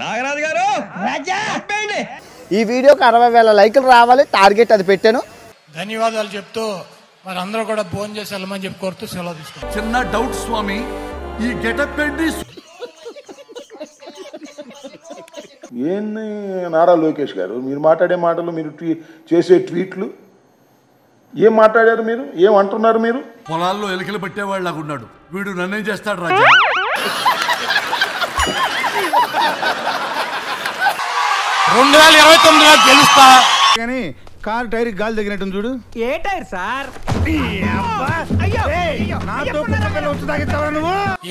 నాగరాజు గారు రాజా ఈ వీడియోకి 60,000 లైకులు రావాలి టార్గెట్ అది పెట్టాను. ధన్యవాదాలు చెప్తూ మరి అందరూ కూడా భోజనం చేసి వెళ్ళమని చెప్పి కోరుతూ సెలవు తీసుకుంటాం. చిన్న డౌట్ స్వామి, ఈ గెటప్ ఏంటి? ఏంది నారా లోకేష్ గారు మీరు మాట్లాడే మాటలు, మీరు చేసే ట్వీట్లు ఏం మాట్లాడారు? మీరు ఏం అంటున్నారు? మీరు పొలాల్లో ఎలికలు పట్టేవాళ్ళు లాగున్నాడు వీడు, నన్నేం చేస్తాడు రాజా? 2029లో గెలుస్తా కానీ కారు టైర్ గాలి తగినట్టు చూడు. ఏ టైర్ సార్?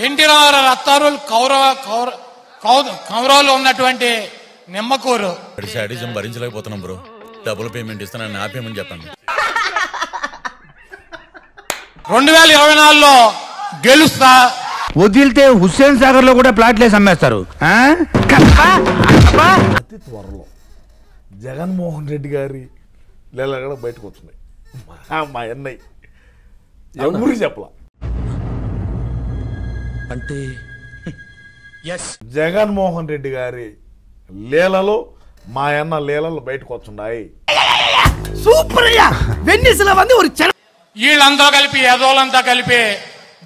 ఎన్టీ రామారావు రత్తారులు కౌరవులు ఉన్నటువంటి నిమ్మకూరు. శాడిజం భరించలేకపోతున్నాం బ్రో, డబుల్ పేమెంట్ ఇస్తానని ఆపేమని చెప్పండి. 2024లో గెలుస్తా. వదిలితే హుస్సేన్ సాగర్ లో కూడా ప్లాట్లేసి అమ్మేస్తారు. అతి త్వరలో జగన్మోహన్ రెడ్డి గారి లీల కూడా బయటకు వస్తున్నాయి. మా అన్నయ్య ఎవరు చెప్పలా అంటే జగన్మోహన్ రెడ్డి గారి లీలలో మా అన్న లీలలు బయటకు వస్తున్నాయి. వీళ్ళందరూ కలిపి ఏదోలంతా కలిపి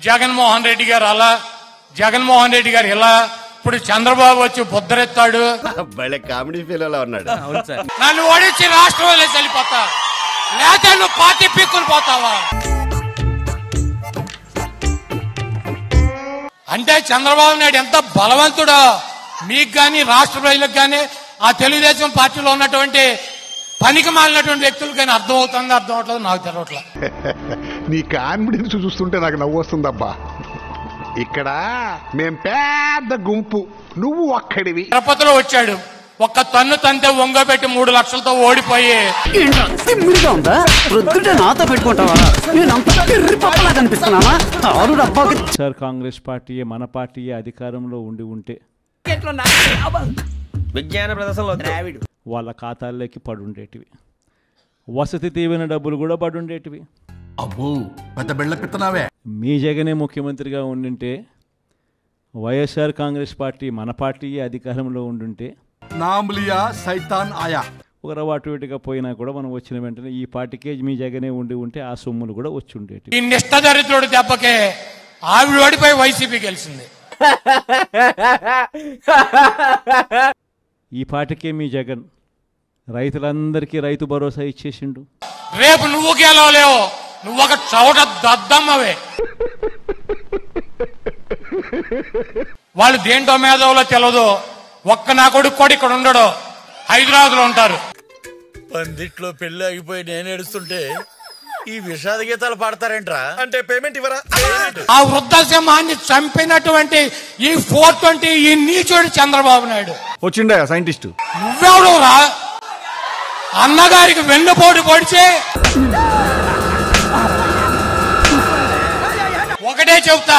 జగన్మోహన్ రెడ్డి గారు అలా, జగన్మోహన్ రెడ్డి గారు ఇలా, ఇప్పుడు చంద్రబాబు వచ్చి బుద్ధరెత్తాడు. కామెడీ ఫీల్ అలా ఉన్నాడు. నన్ను ఓడించి రాష్ట్రం వల్లే చనిపోతా, లేకపోతే నువ్వు పార్టీ పీక్కుని పోతావా అంటే చంద్రబాబు నాయుడు ఎంత బలవంతుడో మీకు కానీ రాష్ట్ర ప్రజలకు కానీ ఆ తెలుగుదేశం పార్టీలో ఉన్నటువంటి పనికి మాలినటువంటి వ్యక్తులకు కానీ అర్థం అవుతుంది, అర్థం అవట్లేదు, నాకు తెలవట్లా. నీ కాన్ఫిడెన్స్ చూస్తుంటే నాకు నవ్వు వస్తుందబ్బా. ఇక్కడ మేం పెద్ద గుంపు, నువ్వు ఒక్కడివి. తిరుపతిలో వచ్చాడు, ఒక్క తన్ను తంతే వంగబెట్టి 3 లక్షలతో ఓడిపోయి నాతో పెట్టుకుంటావా? సార్ కాంగ్రెస్ పార్టీ మన పార్టీ అధికారంలో ఉంటే విజ్ఞాన ప్రదర్శనలో ద్రావిడు వాళ్ళ ఖాతాల్లోకి పడుండేటివి, వసతి దీవెన డబ్బులు కూడా పడుండేటివి. అబ్బో పెద్ద బెళ్ళ పిత్తనావే. మీ జగనే ముఖ్యమంత్రిగా ఉండింటే, వైఎస్ఆర్ కాంగ్రెస్ పార్టీ మన పార్టీ అధికారంలో ఉండుంటే నామ్లియా సైతాన్ ఆయా ఒక రవాటు ఇటుగా పోయినా కూడా మనం వచ్చిన వెంటనే ఈ పార్టీకే మీ జగనే ఉంటే ఆ సొమ్ములు కూడా వచ్చి ఉండేవి. ఈ నిష్టదరిద్రుడు దెబ్బకే ఆవిడ ఓడిపోయి వైసీపీ గెలిచింది. ఈ పార్టీకే మీ జగన్ రైతులందరికీ రైతు భరోసా ఇచ్చేసిండు. రేపు నువ్వు గెలవలేవు, నువ్వు ఒక చౌట దద్దమ్మవే. వాళ్ళు దేంటో మేధవులో తెలదు. ఒక్క నా కొడుకు కూడా ఇక్కడ ఉండడు, హైదరాబాద్ లో ఉంటారు. పందిట్లో పెళ్లి ఆగిపోయి నేను ఏడుస్తుంటే ఈ విషాద గీతాలు పాడతారేంట్రా? అంటే పేమెంట్ ఇవ్వరా? ఆ వృద్ధ సింహాన్ని చంపినటువంటి ఈ 420 ఈ నీచుడు చంద్రబాబు నాయుడు వచ్చిండే సైంటిస్ట్. నువ్వెవడు రా? అన్నగారికి వెన్నుపోటు పొడిచే ఒకటే చెప్తా,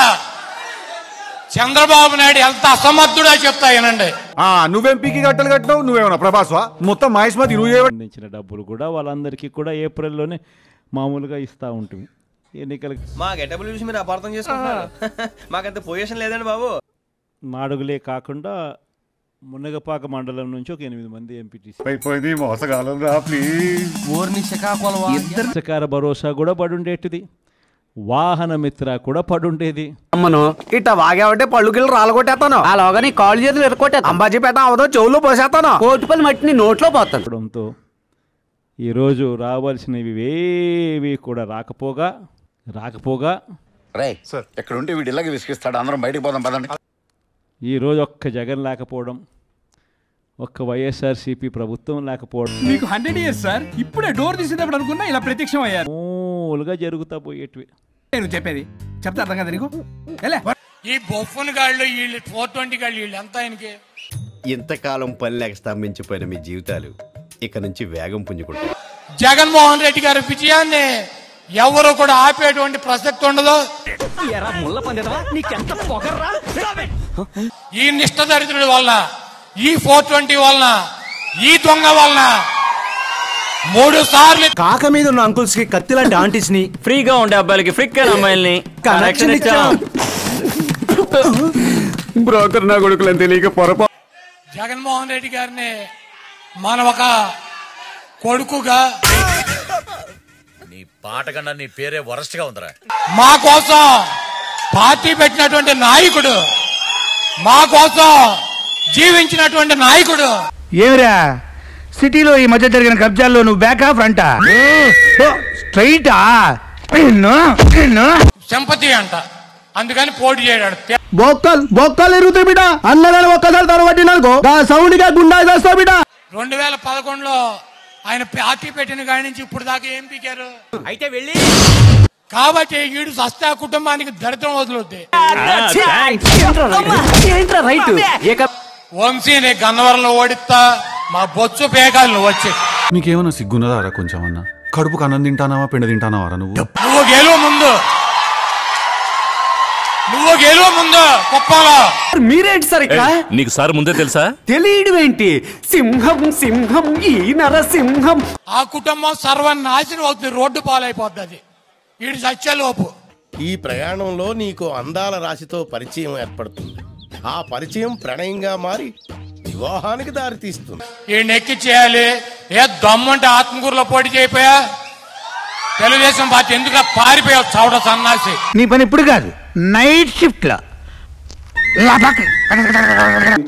చంద్రబాబు నాయుడు ఎంత అసమర్థుడా చెప్తా వినండి. నువ్వేం పీకి గట్టలు కట్టినావు? నువ్వేమన్నా ప్రభాస్వా? మొత్తం మహేష్మతి నువ్వే అందించిన డబ్బులు కూడా వాళ్ళందరికీ కూడా ఏప్రిల్లోనే మామూలుగా ఇస్తూ ఉంటుంది ఎన్నికలకి. మా గెటబుల్ చూసి మీరు అపార్థం చేసుకుంటున్నారు. మాకంత పొజిషన్ లేదండి బాబు. మాడుగులే కాకుండా మునగపాక మండలం నుంచి ఒక 8 మంది ఎంపీటీసీ భరోసా కూడా పడుండేటిది, వాహన మిత్ర కూడా పడుండేది. అమ్మను ఇట్ట వాగావంటే పళ్ళు గిళ్ళు రాలగొట్టేస్తాను, అలాగా నీ కాళ్ళు చేతులు ఎరకొట్టేస్తాను, అంబాజీపేట అవదో చెవులో పోసేస్తాను, కోటిపల్లి మట్టిని నోట్లో పోతాను. ఈరోజు రావాల్సినవి ఏవి కూడా రాకపోగా ఎక్కడ ఉంటే వీడు ఇలాగే విసిగిస్తాడు. అందరం బయటకు పోదాం పదండి. ఈరోజు ఒక్క జగన్ లేకపోవడం, ఒక్క వైఎస్ఆర్సీపీ ప్రభుత్వం లేకపోవడం. మీకు 100 years సార్. ఇప్పుడే డోర్ తీసేటప్పుడు అనుకున్నా ఇలా ప్రత్యక్షం అయ్యారు. మూలుగా జరుగుతా పోయేటివి. నేను చెప్పేది చెప్తా అర్థం కదా నీకు? ఈ బొఫ్ఫన్ గాళ్ళు వీళ్ళు 420 గాళ్ళు వీళ్ళు ఎంత ఆయనకి? ఇంతకాలం పని లేక స్తంభించిపోయిన మీ జీవితాలు ఇక నుంచి వేగం పుంజుకుంటాయి. జగన్మోహన్ రెడ్డి గారి విజయాన్ని ఎవరు కూడా ఆపేటువంటి ప్రసక్తి ఉండదు. ఈ నిష్టదరిద్రుడి వల్ల, ఈ 420 వలన, ఈ దొంగ వలన 3 సార్లు కాక మీద ఉన్న అంకుల్స్ కి కత్తి లాంటి ఆంటీస్ ని, ఫ్రీగా ఉండే అబ్బాయిలకి ఫ్రిక్ అయిన అమ్మాయిల్ని కనెక్షన్ ఇచ్చాం. బ్రోకర్ నా కొడుకులని తెలియక పొరపా. జగన్మోహన్ రెడ్డి గారిని మనం ఒక కొడుకుగా, నీ పాట కన్నా నీ పేరే వరస్ట్ గా ఉందిరా. మా కోసం పార్టీ పెట్టినటువంటి నాయకుడు, మా కోసం జీవించినటువంటి నాయకుడు. ఏమిరా సిటీలో ఈ మధ్య జరిగిన కబ్జాల్లో నువ్వు బ్యాకా ఫ్రంటా? స్ట్రైటా? సింపతి అంట, అందుకని పోటీ చేయడాడు. బొక్కలు ఎరుగుతాయి బిడ్డ, అన్నదాన్ని ఒక్కసారి తరబట్టినాకో సౌండ్ గా గుండా చేస్తావు బిడ్డ. 2011లో ఆయన పార్టీ పెట్టిన కాడి నుంచి ఇప్పుడు దాకా ఏం పీకారు? అయితే వెళ్ళి కాబట్టి ఈడు సస్తా కుటుంబానికి దరిద్రం వదులుద్ది. వంశీని గన్నవరంలో ఓడిస్తా, మా బొచ్చు పేకాలను వచ్చి. నీకేమన్నా సిగ్గున్నదారా కొంచెం అన్నా? కడుపుకు అన్నం తింటానావా పిండ తింటానావారా నువ్వు? నువ్వు గెలువు ముందు కుప్పలో. మీరేంటి సార్ ఇక్కడ? నీకు సార్ ముందే తెలుసా? తెలియడం ఏంటి? సింహం సింహం ఈ నరసింహం. ఆ కుటుంబం సర్వనాశనం అవుతుంది, రోడ్డు పాలైపోతుంది వీడి సత్యలోపు. ఈ ప్రయాణంలో నీకు అందాల రాశితో పరిచయం ఏర్పడుతుంది. ఆ పరిచయం ప్రణయంగా మారి వివాహానికి దారితీస్తుంది. వీడిని ఎక్కి చేయాలి. ఏ దమ్ముంటే ఆత్మకూరులో పోటీ చేయిపోయా, తెలుగుదేశం పార్టీ ఎందుకు పారిపోయావు చౌడ సన్నాసి? నీ పని ఇప్పుడు కాదు, నైట్ షిఫ్ట్ లో.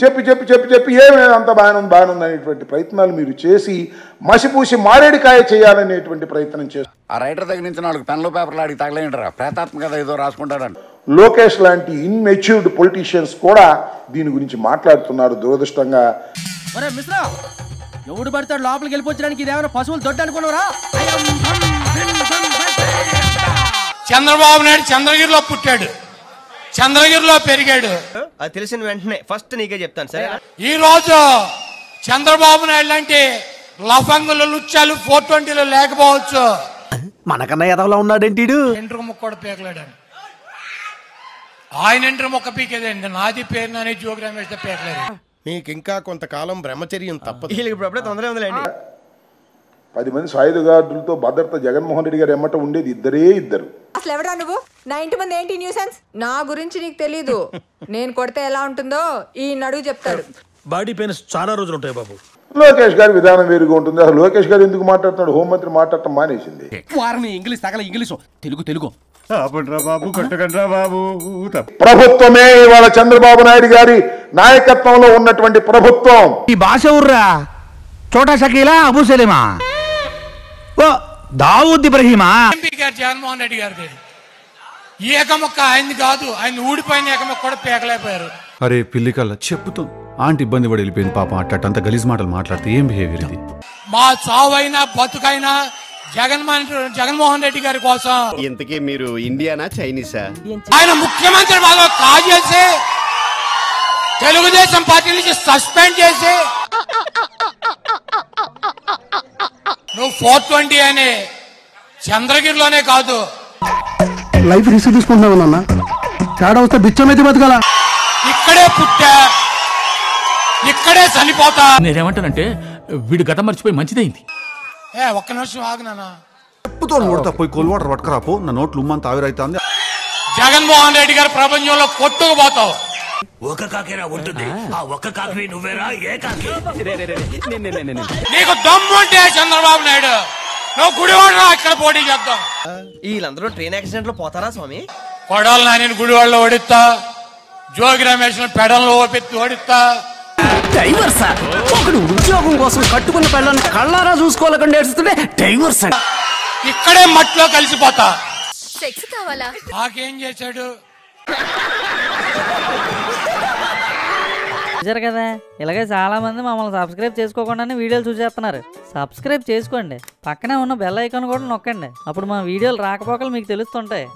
చెప్పి చెప్పి చెప్పి చెప్పి ఏమి అంత బాగానుంది అనేటువంటి ప్రయత్నాలు మీరు చేసి మసిపూసి మారేడికాయ చేయాలనేటువంటి ప్రయత్నం చేస్తారు. ఆ రైటర్ దగ్గర నుంచి 4 పెన్లు పేపర్లు అడిగి తగలేంటారా? ప్రేతాత్మకత ఏదో రాసుకుంటాడంట. లోకేష్ లాంటి ఇన్మెచ్యూర్డ్ పొలిటీషియన్స్ కూడా దీని గురించి మాట్లాడుతున్నారు. దురదృష్టంగా ఎవడు పడతాడు లోపలికి వెళ్ళిపోవడానికి ఇదేమైనా పశువులు దొడ్డు అనుకున్నారా? చంద్రబాబు నాయుడు చంద్రగిరిలో పుట్టాడు, చంద్రగిరిలో పెరిగాడు. అది తెలిసిన వెంటనే ఫస్ట్ నీకే చెప్తాను సరే. ఈ రోజు చంద్రబాబు నాయుడు లాంటి లఫంగులు లుచ్చాలు 420లో లేకపోవచ్చు. మనకన్నా ఎదవలా ఉన్నాడేంటి? ఎంట్రు ముక్క కూడా పీకలేడని ఆయన ఎంట్రు మొక్క పీకేదండి. నాది పేరు నాని జోగ్రామ్ వేస్తే పీకలేదు. మీకు ఇంకా కొంతకాలం బ్రహ్మచర్యం తప్పదు. 10 మంది సాయుధ గార్డులతో భద్రత జగన్మోహన్ రెడ్డి గారు ఎమ్మట ఉండేది ఇద్దరు. అసలు ఎవడా నువ్వు? నా ఇంటి ముందు ఏంటి న్యూసెన్స్? నా గురించి నీకు తెలీదు. నేను కొడితే ఎలా ఉంటుందో ఈ నడుగు చెప్తాడు. బాడీ పెయిన్స్ చాలా రోజులు ఉంటాయి బాబు. లోకేష్ గారి విధానం వేరుగా ఉంటుంది. అసలు లోకేష్ గారు ఎందుకు మాట్లాడుతున్నాడు? హోంమంత్రి మాట్లాడటం మానేసింది. వారిని ఇంగ్లీష్ తగల ఇంగ్లీషు తెలుగు ప్రభుత్వమే ఇవాళ చంద్రబాబు నాయుడు గారి నాయకత్వంలో ఉన్నటువంటి ప్రభుత్వం. ఈ భాష ఊర్రా చోటా షకీలా, అబూ సలీమా, ఓ దావూద్ ఇబ్రహీమా. ఎంపీ గారు జగన్మోహన్ రెడ్డి గారిది ఏకమొక్క ఆయన్ని కాదు, ఆయన ఊడిపోయిన ఏకమొక్క కూడా పీకలేకపోయారు. అరే పిల్లికల్లా చెప్పుతో ఆంటీ ఇబ్బంది పడి వెళ్ళిపోయింది పాపం. అట్టంత గలీజ్ మాటలు మాట్లాడితే ఏం బిహేవియర్ ఇది? మా చావైనా బతుకైనా జగన్మోహన్ రెడ్డి గారి కోసం. ఇంతకీ మీరు ఇండియానా చైనీసా? ఆయన ముఖ్యమంత్రి పదవి కాజేసి తెలుగుదేశం పార్టీ నుంచి సస్పెండ్ చేసి నువ్వు 420 అని చంద్రగిరిలోనే కాదు లైఫ్ రిస్క్ తీసుకుంటున్నావు నాన్న. తేడా వస్తే బిచ్చమైతే బతకాల. ఇక్కడే పుట్టా, ఇక్కడే చనిపోతా. నేనేమంటానంటే వీడు గతం మర్చిపోయి మంచిదైంది. ఒక్క నిమిషం ఆగు నాన్న. చెప్పుతో నోడతా పోయి కోల్ వాటర్ పట్టుకురాపో. నా నోట్లు ఉమ్మంత ఆవిరైతుంది. జగన్మోహన్ రెడ్డి గారి ప్రపంచంలో కొట్టుకుపోతావు. ఒక కాకేరా ఉంటుంది, ఆ ఒక్క కాకి నువ్వేరా? ఏ కాకి? నీకు దమ్ముంటే చంద్రబాబు నాయుడు నువ్వు గుడివాడలో ఇక్కడ పోటీ చేద్దాం. వీళ్ళందరూ ట్రైన్ యాక్సిడెంట్ లో పోతారా స్వామి? కొడాలి నాని గుడివాడలో ఓడిస్తా, జోగి రమేష్ పెడల్లో ఓడిస్తా. డ్రైవర్ సార్, ఒకడు ఉద్యోగం కోసం కట్టుకున్న పెళ్ళని కళ్ళారా చూసుకోలేకుండా ఏడుస్తుంటే డ్రైవర్ సార్. ఇక్కడే మట్టిలో కలిసిపోతా. సెక్స్ కావాలా? నాకేం చేశాడు? చూసారు కదా, ఇలాగే చాలా మంది మమ్మల్ని సబ్స్క్రైబ్ చేసుకోకుండానే వీడియోలు చూసేస్తున్నారు. సబ్స్క్రైబ్ చేసుకోండి, పక్కనే ఉన్న బెల్ ఐకాన్ కూడా నొక్కండి. అప్పుడు మా వీడియోలు రాకపోకలు మీకు తెలుస్తుంటాయి.